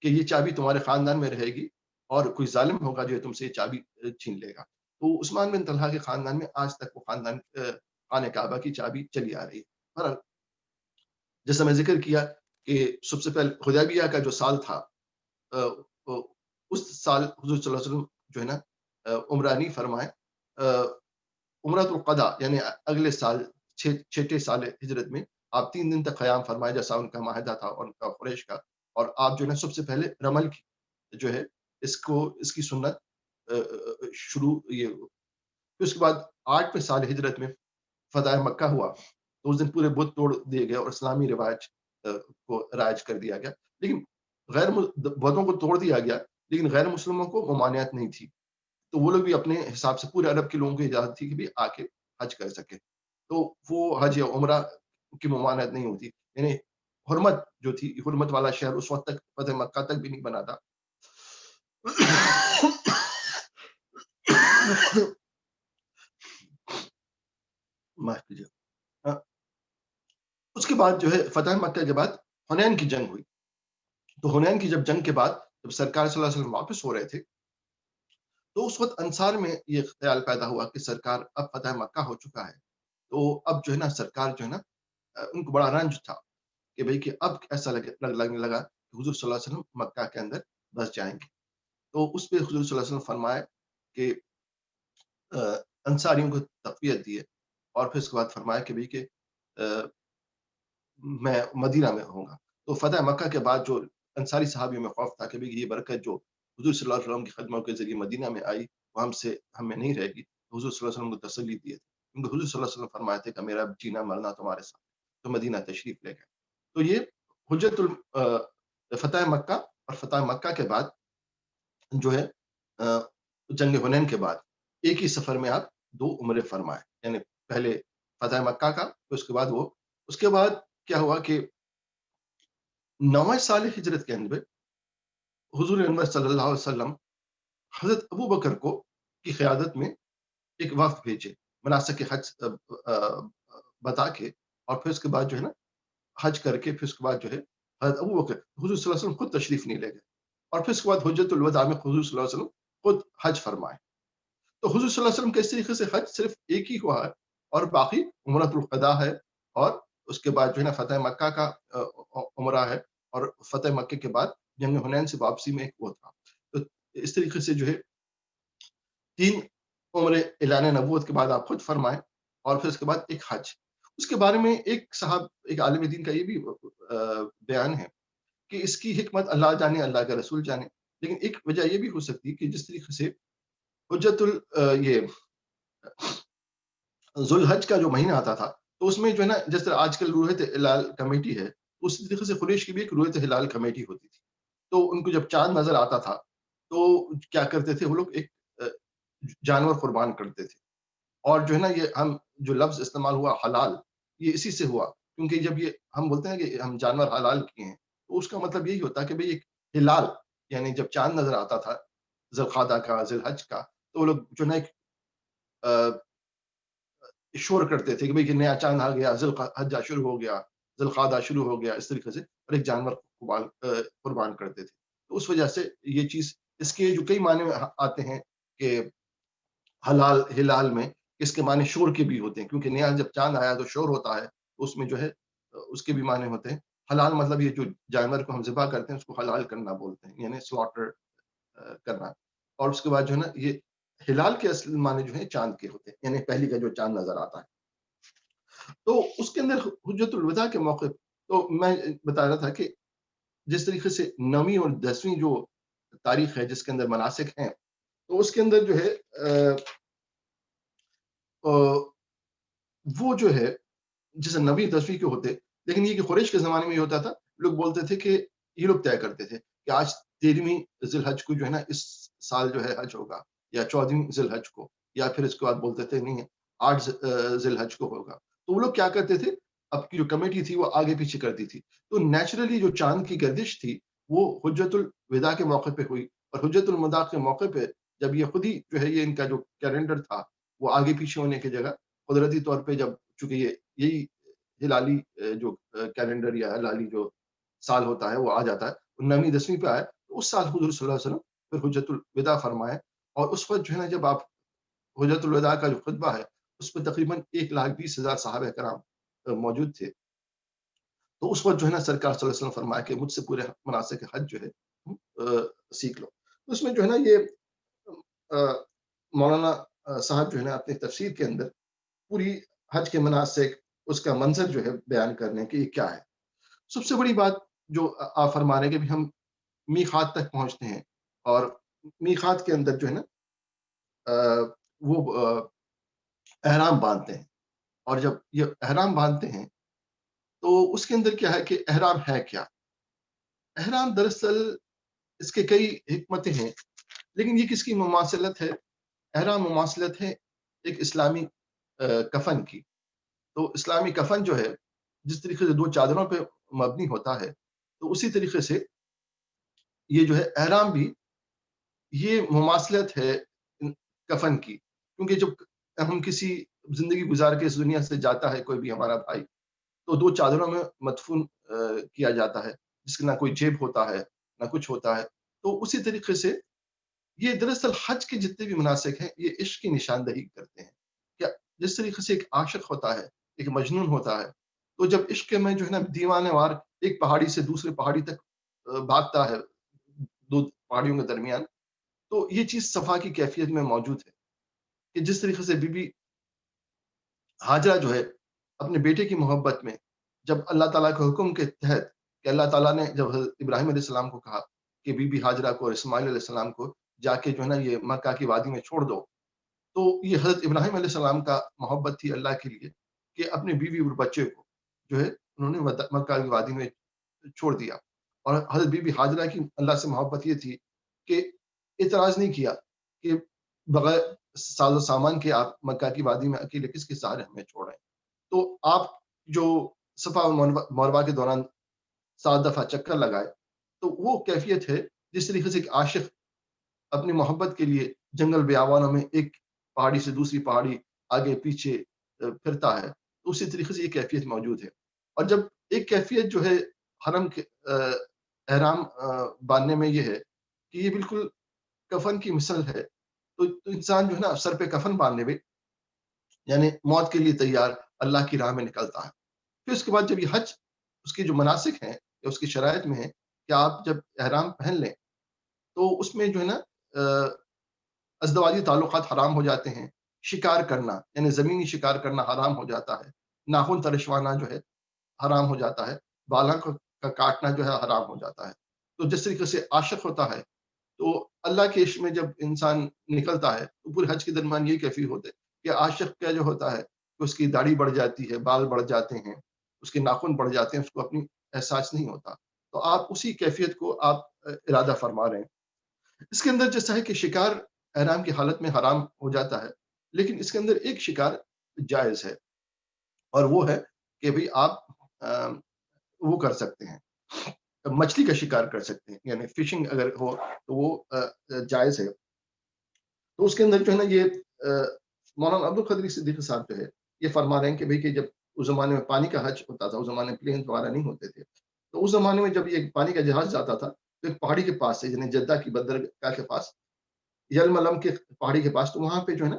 کہ یہ چابی تمہارے خاندان میں رہے گی، اور کوئی ظالم ہوگا جو تم سے یہ چابی چھین لے گا. تو عثمان بن طلحہ کے خاندان میں آج تک وہ خاندان خانہ کعبہ کی چابی چلی آ رہی ہے. بہرحال جیسا میں ذکر کیا کہ سب سے پہلے حدیبیہ کا جو سال تھا، اس سال حضور صلی اللہ علیہ وسلم جو ہے نا عمرہ نہیں فرمائے. عمرۃ القضا یعنی اگلے سال چھٹے سال ہجرت میں آپ 3 دن تک قیام فرمائے، جیسا ان کا معاہدہ تھا اور ان کا قریش کا. اور آپ جو ہے نا سب سے پہلے رمل کی جو ہے اس کی سنت شروع یہ. پھر اس کے بعد 8ویں سال ہجرت میں فتح مکہ ہوا. تو اس دن پورے بت توڑ دیے گئے اور اسلامی رواج کو رائج کر دیا گیا. لیکن بتوں کو توڑ دیا گیا، لیکن غیر مسلموں کو ممانعت نہیں تھی. تو وہ لوگ بھی اپنے حساب سے، پورے عرب کے لوگوں کو اجازت تھی کہ بھی آ کے حج کر سکے. تو وہ حج یا عمرہ کی ممانعت نہیں ہوتی. یعنی حرمت جو تھی، حرمت والا شہر اس وقت تک فتح مکہ تک بھی نہیں بنا تھا. معاف کیجیے. اس کے بعد جو ہے فتح مکہ کے بعد حنین کی جنگ ہوئی. تو حنین کی جب جنگ کے بعد جب سرکار صلی اللہ علیہ وسلم واپس ہو رہے تھے، تو اس وقت انصار میں یہ خیال پیدا ہوا کہ سرکار اب فتح مکہ ہو چکا ہے. تو اب جو ہے نا سرکار جو ہے نا ان کو بڑا رنج تھا کہ بھئی کہ اب ایسا لگنے لگا کہ حضور صلی اللہ علیہ وسلم مکہ کے اندر بس جائیں گے. تو اس پہ حضور صلی اللہ علیہ وسلم فرمائے کہ انصاریوں کو تقویت دیے، اور پھر اس کے بعد فرمایا کہ بھئی کہ میں مدینہ میں ہوں گا. تو فتح مکہ کے بعد جو انصاری صحابیوں میں خوف تھا کہ بھئی یہ برکت جو حضور صلی اللہ علیہ وسلم کی خدموں کے ذریعے مدینہ میں آئی وہ ہم میں نہیں رہے گی. حضور صلی اللہ علیہ وسلم کو تسلی دیے تھے، کیونکہ حضور صلی اللہ علیہ وسلم فرمایا تھے کہ میرا جینا مرنا تمہارے ساتھ. تو مدینہ تشریف لے گئے. تو یہ فتح مکہ، اور فتح مکہ کے بعد جو ہے جنگ حنین کے بعد ایک ہی سفر میں آپ 2 عمرے فرمائے. یعنی پہلے فتح مکہ کا، پھر اس کے بعد کیا ہوا کہ 9ویں سال ہجرت کے اندر حضور انور صلی اللہ علیہ وسلم حضرت ابو بکر کو کی قیادت میں ایک وفد بھیجے مناسک حج بتا کے. اور پھر اس کے بعد جو ہے نا حج کر کے، پھر اس کے بعد جو ہے حضرت ابو بکر حضور صلی اللہ علیہ وسلم خود تشریف نہیں لے گئے. اور پھر اس کے بعد حجۃ الوداع میں حضور صلی اللہ علیہ وسلم خود حج فرمائے. تو حضور صلی اللہ علیہ وسلم کا اس طریقے سے حج صرف ایک ہی ہوا ہے، اور باقی عمرۃ القضا ہے، اور اس کے بعد جو ہے نا فتح مکہ کا عمرہ ہے، اور فتح مکہ کے بعد جنگ حنین سے واپسی میں ایک وہ تھا. تو اس طریقے سے جو ہے 3 عمرے اعلان نبوت کے بعد آپ خود فرمائیں، اور پھر اس کے بعد ایک حج. اس کے بارے میں ایک عالم دین کا یہ بھی بیان ہے کہ اس کی حکمت اللہ جانے، اللہ کا رسول جانے. لیکن ایک وجہ یہ بھی ہو سکتی ہے کہ جس طریقے سے یہ ذوالحج کا جو مہینہ آتا تھا، تو اس میں جو ہے نا جس طرح آج کل رویت ہلال کمیٹی ہے، اس طریقے سے قریش کی بھی ایک رویت ہلال کمیٹی ہوتی تھی. تو ان کو جب چاند نظر آتا تھا تو کیا کرتے تھے وہ لوگ، ایک جانور قربان کرتے تھے. اور جو ہے نا یہ ہم جو لفظ استعمال ہوا حلال، یہ اسی سے ہوا، کیونکہ جب یہ ہم بولتے ہیں کہ ہم جانور حلال کیے ہیں، تو اس کا مطلب یہی ہوتا ہے کہ بھئی ایک ہلال، یعنی جب چاند نظر آتا تھا ذوالقعدہ کا، ذوالحج کا، تو وہ لوگ جو ہے نا ایک شور کرتے تھے کہ بھئی کہ نیا چاند آ گیا، ذوالحج شروع ہو گیا، ذوالقعدہ شروع ہو گیا، اس طریقے سے، اور ایک جانور قربان کرتے تھے. تو اس وجہ سے یہ چیز، اس کے جو کئی معنی آتے ہیں کہ حلال ہلال میں اس کے معنی شور کے بھی ہوتے ہیں، کیونکہ نیا جب چاند آیا تو شور ہوتا ہے، تو اس میں جو ہے اس کے بھی معنی ہوتے ہیں. حلال مطلب یہ جو جانور کو ہم ذبح کرتے ہیں اس کو حلال کرنا بولتے ہیں، یعنی سلاٹر کرنا. اور اس کے بعد جو ہے نا یہ ہلال کے اصل معنی جو ہے چاند کے ہوتے ہیں، یعنی پہلی کا جو چاند نظر آتا ہے، تو اس کے اندر حجت الوداع کے موقع تو میں بتا رہا تھا کہ جس طریقے سے 9ویں اور 10ویں جو تاریخ ہے جس کے اندر مناسک ہیں، تو اس کے اندر جو ہے وہ جو ہے جیسے 9ویں 10ویں کے ہوتے، لیکن یہ کہ قریش کے زمانے میں یہ ہوتا تھا، لوگ بولتے تھے کہ یہ لوگ طے کرتے تھے کہ آج 13ویں ذی الحج کو جو ہے نا اس سال جو ہے حج ہوگا، یا 14ویں ذی الحج کو، یا پھر اس کے بعد بولتے تھے نہیں 8 ذی الحج کو ہوگا، تو وہ لوگ کیا کرتے تھے، اب کی جو کمیٹی تھی وہ آگے پیچھے کرتی تھی، تو نیچرلی جو چاند کی گردش تھی وہ حجت الوداع کے موقع پہ ہوئی، اور حجت الوداع کے موقع پہ جب یہ خود ہی جو ہے یہ ان کا جو کیلنڈر تھا وہ آگے پیچھے ہونے کی جگہ قدرتی طور پہ جب چونکہ یہی ہلالی جو کیلنڈر یا ہلالی جو سال ہوتا ہے وہ آ جاتا ہے 9ویں 10ویں پہ آئے، تو اس سال حضور صلی اللہ علیہ وسلم پھر حجت الوداع فرمائے، اور اس وقت جو ہے نا جب آپ حجت الوداع کا جو خطبہ ہے اس میں تقریباً 1,20,000 صحابہ کرام موجود تھے، تو اس وقت جو ہے نا سرکار صلی اللہ علیہ وسلم فرمایا کہ مجھ سے پورے مناسک حج جو ہے سیکھ لو، تو اس میں جو ہے نا یہ مولانا صاحب جو ہے نا اپنی تفسیر کے اندر پوری حج کے مناسک اس کا منظر جو ہے بیان کرنے کہ یہ کیا ہے۔ سب سے بڑی بات جو آپ فرما رہے ہیں کہ بھی ہم میقات تک پہنچتے ہیں، اور میقات کے اندر جو ہے نا وہ احرام باندھتے ہیں، اور جب یہ احرام باندھتے ہیں تو اس کے اندر کیا ہے کہ احرام ہے کیا؟ احرام دراصل اس کے کئی حکمتیں ہیں، لیکن یہ کس کی مماثلت ہے؟ احرام مماثلت ہے ایک اسلامی کفن کی، تو اسلامی کفن جو ہے جس طریقے سے 2 چادروں پہ مبنی ہوتا ہے، تو اسی طریقے سے یہ جو ہے احرام بھی یہ مماثلت ہے کفن کی، کیونکہ جب ہم کسی زندگی گزار کے اس دنیا سے جاتا ہے کوئی بھی ہمارا بھائی، تو 2 چادروں میں مدفون کیا جاتا ہے، جس کے نہ کوئی جیب ہوتا ہے نہ کچھ ہوتا ہے، تو اسی طریقے سے یہ دراصل حج کے جتنے بھی مناسک ہیں یہ عشق کی نشاندہی کرتے ہیں، کیا جس طریقے سے ایک عاشق ہوتا ہے، ایک مجنون ہوتا ہے، تو جب عشق میں جو ہے نا دیوانے وار ایک پہاڑی سے دوسرے پہاڑی تک بھاگتا ہے 2 پہاڑیوں کے درمیان، تو یہ چیز صفا کی کیفیت میں موجود ہے کہ جس طریقے سے بی بی ہاجرہ جو ہے اپنے بیٹے کی محبت میں جب اللہ تعالیٰ کے حکم کے تحت کہ اللہ تعالیٰ نے جب حضرت ابراہیم علیہ السلام کو کہا کہ بی بی ہاجرہ کو اور اسماعیل علیہ السلام کو جا کے جو ہے نا یہ مکہ کی وادی میں چھوڑ دو، تو یہ حضرت ابراہیم علیہ السلام کا محبت تھی اللہ کے لیے کہ اپنے بیوی اور بچے کو جو ہے انہوں نے مکہ کی وادی میں چھوڑ دیا، اور حضرت بی بی ہاجرہ کی اللہ سے محبت یہ تھی کہ اعتراض نہیں کیا کہ بغیر ساز و سامان کے آپ مکہ کی وادی میں اکیلے کس کے سہارے ہمیں چھوڑیں، تو آپ جو صفا اور مروہ کے دوران 7 دفعہ چکر لگائے، تو وہ کیفیت ہے جس طریقے سے ایک عاشق اپنی محبت کے لیے جنگل بیابانوں میں ایک پہاڑی سے دوسری پہاڑی آگے پیچھے پھرتا ہے، تو اسی طریقے سے یہ کیفیت موجود ہے، اور جب ایک کیفیت جو ہے حرم کے احرام باندھنے میں یہ ہے کہ یہ بالکل کفن کی مثل ہے، تو انسان جو ہے نا سر پہ کفن باندھنے میں یعنی موت کے لیے تیار اللہ کی راہ میں نکلتا ہے، پھر اس کے بعد جب یہ حج اس کے جو مناسک ہیں یا اس کی شرائط میں ہے کہ آپ جب احرام پہن لیں تو اس میں جو ہے نا ازدواجی تعلقات حرام ہو جاتے ہیں، شکار کرنا یعنی زمینی شکار کرنا حرام ہو جاتا ہے، ناخن ترشوانا جو ہے حرام ہو جاتا ہے، بالاں کا کاٹنا جو ہے حرام ہو جاتا ہے، تو جس طریقے سے عاشق ہوتا ہے تو اللہ کے عشق میں جب انسان نکلتا ہے تو پورے حج کے درمیان یہی کیفیت ہوتے ہے کہ عاشق کا جو ہوتا ہے کہ اس کی داڑھی بڑھ جاتی ہے، بال بڑھ جاتے ہیں، اس کے ناخن بڑھ جاتے ہیں، اس کو اپنی احساس نہیں ہوتا، تو آپ اسی کیفیت کو آپ ارادہ فرما رہے ہیں۔ اس کے اندر جیسا ہے کہ شکار احرام کی حالت میں حرام ہو جاتا ہے، لیکن اس کے اندر ایک شکار جائز ہے، اور وہ ہے کہ بھئی آپ وہ کر سکتے ہیں، مچھلی کا شکار کر سکتے ہیں، یعنی فشنگ اگر ہو تو وہ جائز ہے، تو اس کے اندر جو ہے نا یہ مولانا عبدالقدیر صدیقی صاحب جو ہے یہ فرما رہے ہیں کہ بھئی کہ جب اس زمانے میں پانی کا حج ہوتا تھا، اس زمانے میں پلین وغیرہ نہیں ہوتے تھے، تو اس زمانے میں جب یہ پانی کا جہاز جاتا تھا تو ایک پہاڑی کے پاس سے یعنی جدہ کی بندرگاہ کے پاس یلملم کے پہاڑی کے پاس، تو وہاں پہ جو ہے نا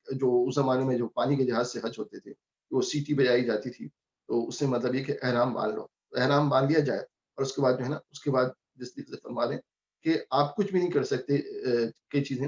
جو اس زمانے میں جو پانی کے جہاز سے حج ہوتے تھے وہ سیٹی بجائی جاتی تھی، تو اس سے مطلب یہ کہ احرام باندھ لو، احرام باندھ لیا جائے، اور اس کے بعد جو ہے نا اس کے بعد جس طریقے سے فرما رہے ہیں کہ آپ کچھ بھی نہیں کر سکتے کئی چیزیں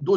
2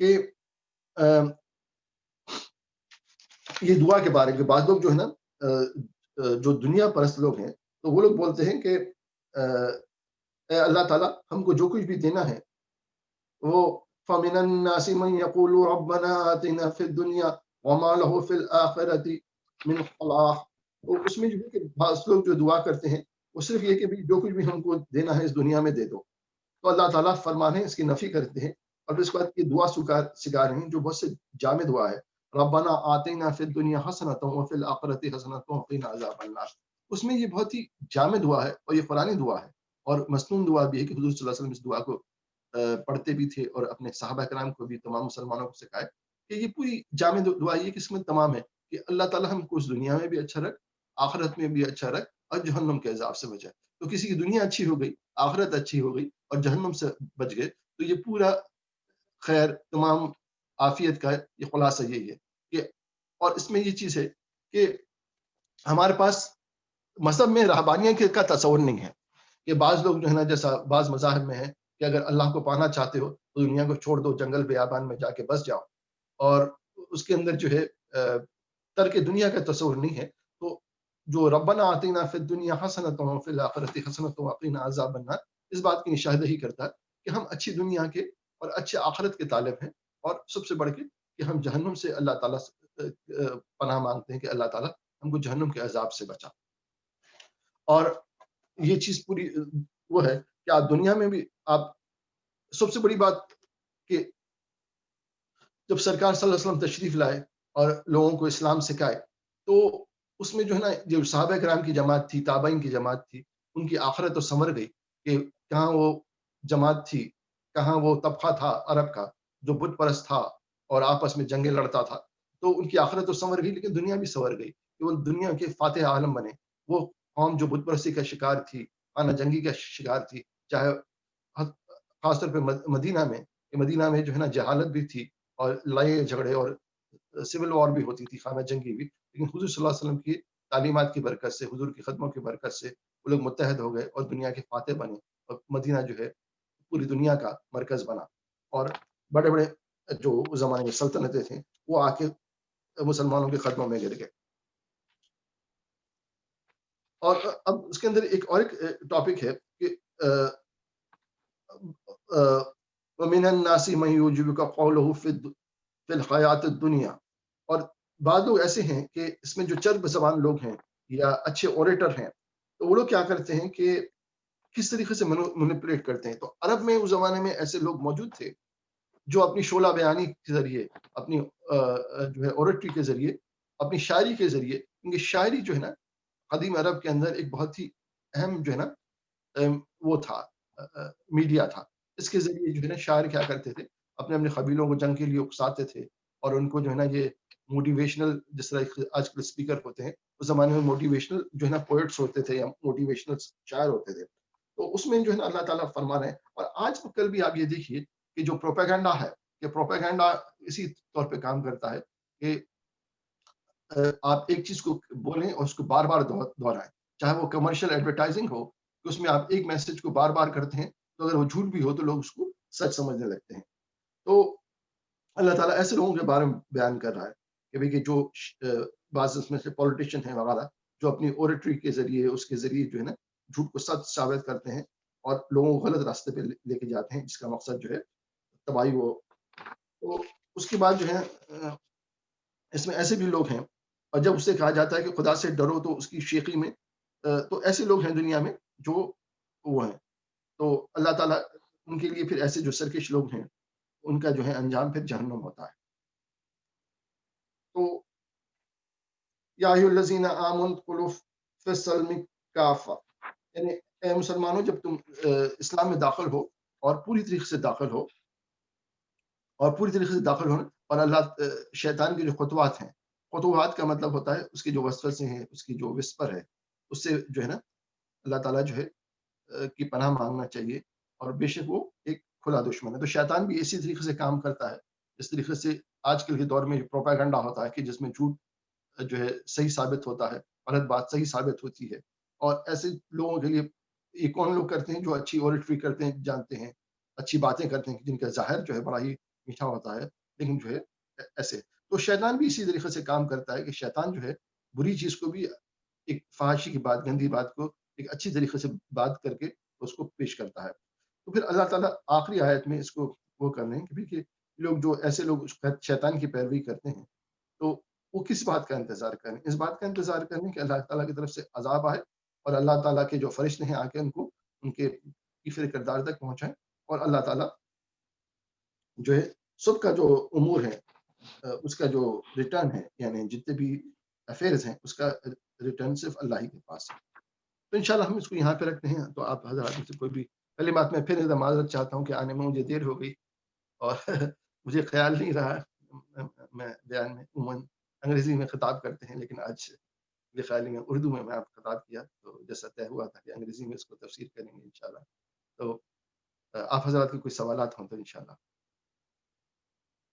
کہ یہ دعا کے بارے میں بعض لوگ جو ہے نا جو دنیا پرست لوگ ہیں تو وہ لوگ بولتے ہیں کہ اے اللہ تعالیٰ ہم کو جو کچھ بھی دینا ہے وہ فَمِنَ النَّاسِ مَن يَقُولُ رَبَّنَا آتِنَا فِي الدُّنْيَا وَمَا لَهُ فِي الْآخِرَةِ مِنْ خَلَاقٍ. تو اس میں جو ہے کہ بعض لوگ جو دعا کرتے ہیں وہ صرف یہ کہ جو کچھ بھی ہم کو دینا ہے اس دنیا میں دے دو. تو اللہ تعالیٰ فرمانے اس کی نفی کرتے ہیں اور پھر اس کے بعد یہ دعا سکھا رہے ہیں جو بہت سے جامع دعا ہے. ربنا آتینا فی الدنیا حسنۃ وفی الآخرۃ حسنۃ وقنا عذاب النار. اس میں یہ بہت ہی جامع دعا ہے اور یہ قرآنی دعا ہے اور مسنون دعا بھی ہے کہ حضور صلی اللہ علیہ وسلم اس دعا کو پڑھتے بھی تھے اور اپنے صحابہ کرام کو بھی تمام مسلمانوں کو سکھائے کہ یہ پوری جامع دعا یہ کہ اس میں تمام ہے کہ اللہ تعالیٰ ہم کو اس دنیا میں بھی اچھا رکھ، آخرت میں بھی اچھا رکھ اور جہنم کے عذاب سے بچائے. تو کسی کی دنیا اچھی ہو گئی، آخرت اچھی ہو گئی اور جہنم سے بچ گئے تو یہ پورا خیر تمام عافیت کا یہ خلاصہ یہی ہے کہ اور اس میں یہ چیز ہے کہ ہمارے پاس مذہب میں رہبانیت کا تصور نہیں ہے کہ بعض لوگ جو ہے نا جیسا بعض مذاہب میں ہے کہ اگر اللہ کو پانا چاہتے ہو تو دنیا کو چھوڑ دو، جنگل بیابان میں جا کے بس جاؤ اور اس کے اندر جو ہے ترک دنیا کا تصور نہیں ہے. تو جو ربنا آتینا فی الدنیا حسنۃ وفی الآخرۃ حسنۃ وقنا عذاب النار اس بات کی نشاندہی کرتا ہے کہ ہم اچھی دنیا کے اور اچھے آخرت کے طالب ہیں اور سب سے بڑھ کے کہ ہم جہنم سے اللہ تعالیٰ پناہ مانگتے ہیں کہ اللہ تعالیٰ ہم کو جہنم کے عذاب سے بچا. اور یہ چیز پوری وہ ہے کہ آپ دنیا میں بھی آپ سب سے بڑی بات کہ جب سرکار صلی اللہ علیہ وسلم تشریف لائے اور لوگوں کو اسلام سکھائے تو اس میں جو ہے نا جو صحابہ کرام کی جماعت تھی، تابعین کی جماعت تھی، ان کی آخرت تو سنور گئی کہ کہاں وہ جماعت تھی، کہاں وہ طبقہ تھا عرب کا جو بت پرست تھا اور آپس میں جنگیں لڑتا تھا. تو ان کی آخرت تو سنور گئی لیکن دنیا بھی سنور گئی کہ وہ دنیا کے فاتح عالم بنے. وہ قوم جو بت پرستی کا شکار تھی، خانہ جنگی کا شکار تھی، چاہے خاص طور پہ مدینہ میں جو ہے نا جہالت بھی تھی اور لڑائی جھگڑے اور سول وار بھی ہوتی تھی، خانہ جنگی بھی، لیکن حضور صلی اللہ علیہ وسلم کی تعلیمات کی برکت سے، حضور کی خدموں کی برکت سے وہ لوگ متحد ہو گئے اور دنیا کے فاتح بنے اور مدینہ جو ہے پوری دنیا کا مرکز بنا اور بڑے بڑے جو اس زمانے میں سلطنتیں تھیں وہ آ کے مسلمانوں کے قدموں میں گر گئے. اور اب اس کے اندر ایک ٹاپک ہے کہ وَمِنَ النَّاسِ مَن يُعْجِبُكَ قَوْلُهُ فِي الْحَيَاةِ الدُّنْيَا. اور بعض لوگ ایسے ہیں کہ اس میں جو چرب زبان لوگ ہیں یا اچھے اوریٹر ہیں تو وہ لوگ کیا کرتے ہیں کہ کس طریقے سے مینیپولیٹ کرتے ہیں. تو عرب میں اس زمانے میں ایسے لوگ موجود تھے جو اپنی شعلہ بیانی کے ذریعے، اپنی جو ہے اوریٹری کے ذریعے، اپنی شاعری کے ذریعے، کیونکہ شاعری جو ہے نا قدیم عرب کے اندر ایک بہت ہی اہم جو ہے نا وہ تھا، میڈیا تھا. اس کے ذریعے جو ہے نا شاعر کیا کرتے تھے اپنے قبیلوں کو جنگ کے لیے اکساتے تھے اور ان کو جو ہے نا یہ موٹیویشنل، جس طرح آج کل اسپیکر ہوتے ہیں اس زمانے میں موٹیویشنل جو ہے نا پوئٹس ہوتے تھے یا موٹیویشنل شاعر ہوتے تھے. تو اس میں جو ہے نا اللہ تعالیٰ فرما رہے ہیں. اور آج کل بھی آپ یہ دیکھیے کہ جو پروپیگنڈا ہے کہ پروپیگنڈا اسی طور پہ کام کرتا ہے کہ آپ ایک چیز کو بولیں اور اس کو بار بار دہرائیں، چاہے وہ کمرشل ایڈورٹائزنگ ہو کہ اس میں آپ ایک میسج کو بار بار کرتے ہیں تو اگر وہ جھوٹ بھی ہو تو لوگ اس کو سچ سمجھنے لگتے ہیں. تو اللہ تعالیٰ ایسے لوگوں کے بارے میں بیان کر رہا ہے کہ بھئی کہ جو بعض اس میں سے پولیٹیشین ہیں وغیرہ جو اپنی اوریٹری کے ذریعے، اس کے ذریعے جو ہے نا جھوٹ کو سچ ثابت کرتے ہیں اور لوگوں کو غلط راستے پہ لے کے جاتے ہیں جس کا مقصد جو ہے تباہی ہو. تو اس کے بعد جو ہے اس میں ایسے بھی لوگ ہیں اور جب اس سے کہا جاتا ہے کہ خدا سے ڈرو تو اس کی شیخی میں تو ایسے لوگ ہیں دنیا میں جو وہ ہیں. تو اللہ تعالیٰ ان کے لیے پھر ایسے جو سرکش لوگ ہیں ان کا جو ہے انجام پھر جہنم ہوتا ہے. تو یا ایھا الذین آمنوا ادخلوا فی السلم کافہ، یعنی اے مسلمانوں جب تم اسلام میں داخل ہو اور پوری طریقے سے داخل ہو اور اللہ شیطان کے جو خطوات ہیں، خطوات کا مطلب ہوتا ہے اس کی جو وسوسے ہیں، اس کی جو وسپر ہے، اس سے جو ہے نا اللہ تعالیٰ جو ہے کی پناہ مانگنا چاہیے. اور بے شک وہ ایک کھلا دشمن ہے. تو شیطان بھی اسی طریقے سے کام کرتا ہے اس طریقے سے آج کل کے دور میں پروپیگنڈا ہوتا ہے کہ جس میں جھوٹ جو ہے صحیح ثابت ہوتا ہے، غلط بات صحیح ثابت ہوتی ہے. اور ایسے لوگوں کے لیے یہ کون لوگ کرتے ہیں جو اچھی اوریٹری کرتے ہیں، جانتے ہیں، اچھی باتیں کرتے ہیں جن کا ظاہر جو ہے بڑا ہی میٹھا ہوتا ہے، لیکن جو ہے ایسے تو شیطان بھی اسی طریقے سے کام کرتا ہے کہ شیطان جو ہے بری چیز کو بھی ایک فحاشی کی بات، گندی بات کو ایک اچھی طریقے سے بات کر کے اس کو پیش کرتا ہے۔ تو پھر اللہ تعالیٰ آخری آیت میں اس کو وہ کر رہے ہیں کہ بھی لوگ جو ایسے لوگ شیطان کی پیروی کرتے ہیں، تو وہ کس بات کا انتظار کریں؟ اس بات کا انتظار کریں کہ اللہ تعالیٰ کی طرف سے عذاب آئے اور اللہ تعالیٰ کے جو فرشتے ہیں آ کے ان کو ان کے فکر کردار تک پہنچائیں، اور اللہ تعالیٰ جو ہے سب کا جو امور ہے اس کا جو ریٹرن ہے، یعنی جتنے بھی افیئرز ہیں اس کا ریٹرن صرف اللہ ہی کے پاس ہے۔ تو انشاءاللہ ہم اس کو یہاں پہ رکھتے ہیں، تو آپ حضرات میں سے کوئی بھی پہلی بات میں پھر معذرت چاہتا ہوں کہ آنے میں مجھے دیر ہو گئی، اور مجھے خیال نہیں رہا میں بیان میں عموماً انگریزی میں خطاب کرتے ہیں، لیکن آج یہ خیال میں اردو میں آپ خطاب کیا، تو جیسا طے ہوا تھا کہ انگریزی میں اس کو تفسیر کریں گے انشاءاللہ۔ تو آپ حضرات کے کوئی سوالات ہوں تو انشاءاللہ